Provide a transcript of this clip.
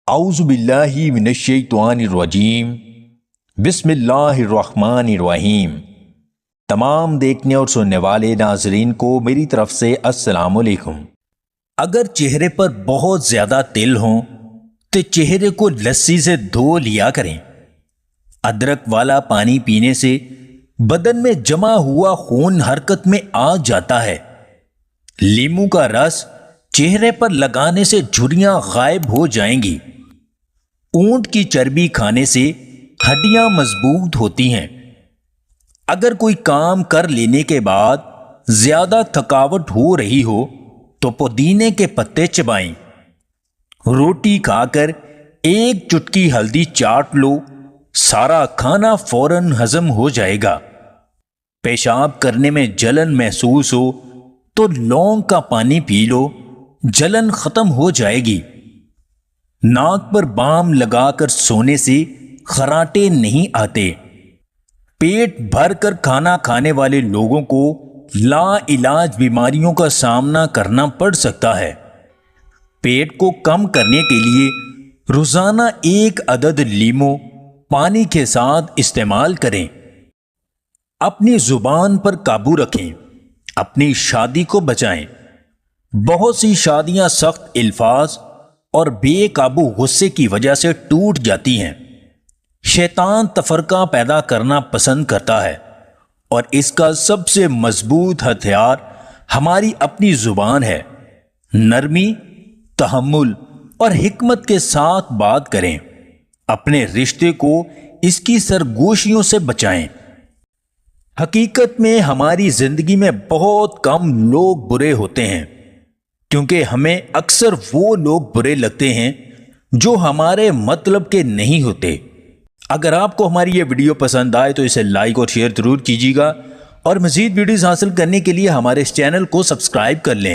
اعوذ باللہ من الشیطان الرجیم بسم اللہ الرحمن الرحیم۔ تمام دیکھنے اور سننے والے ناظرین کو میری طرف سے السلام علیکم۔ اگر چہرے پر بہت زیادہ تل ہوں تو چہرے کو لسی سے دھو لیا کریں۔ ادرک والا پانی پینے سے بدن میں جمع ہوا خون حرکت میں آ جاتا ہے۔ لیموں کا رس چہرے پر لگانے سے جھریاں غائب ہو جائیں گی۔ اونٹ کی چربی کھانے سے ہڈیاں مضبوط ہوتی ہیں۔ اگر کوئی کام کر لینے کے بعد زیادہ تھکاوٹ ہو رہی ہو تو پودینے کے پتے چبائیں۔ روٹی کھا کر ایک چٹکی ہلدی چاٹ لو، سارا کھانا فوراً ہضم ہو جائے گا۔ پیشاب کرنے میں جلن محسوس ہو تو لونگ کا پانی پی لو، جلن ختم ہو جائے گی۔ ناک پر بام لگا کر سونے سے خراٹے نہیں آتے۔ پیٹ بھر کر کھانا کھانے والے لوگوں کو لا علاج بیماریوں کا سامنا کرنا پڑ سکتا ہے۔ پیٹ کو کم کرنے کے لیے روزانہ 1 عدد لیموں پانی کے ساتھ استعمال کریں۔ اپنی زبان پر قابو رکھیں، اپنی شادی کو بچائیں۔ بہت سی شادیاں سخت الفاظ اور بے قابو غصے کی وجہ سے ٹوٹ جاتی ہیں۔ شیطان تفرقہ پیدا کرنا پسند کرتا ہے اور اس کا سب سے مضبوط ہتھیار ہماری اپنی زبان ہے۔ نرمی، تحمل اور حکمت کے ساتھ بات کریں۔ اپنے رشتے کو اس کی سرگوشیوں سے بچائیں۔ حقیقت میں ہماری زندگی میں بہت کم لوگ برے ہوتے ہیں، کیونکہ ہمیں اکثر وہ لوگ برے لگتے ہیں جو ہمارے مطلب کے نہیں ہوتے۔ اگر آپ کو ہماری یہ ویڈیو پسند آئے تو اسے لائک اور شیئر ضرور کیجیے گا، اور مزید ویڈیوز حاصل کرنے کے لیے ہمارے اس چینل کو سبسکرائب کر لیں۔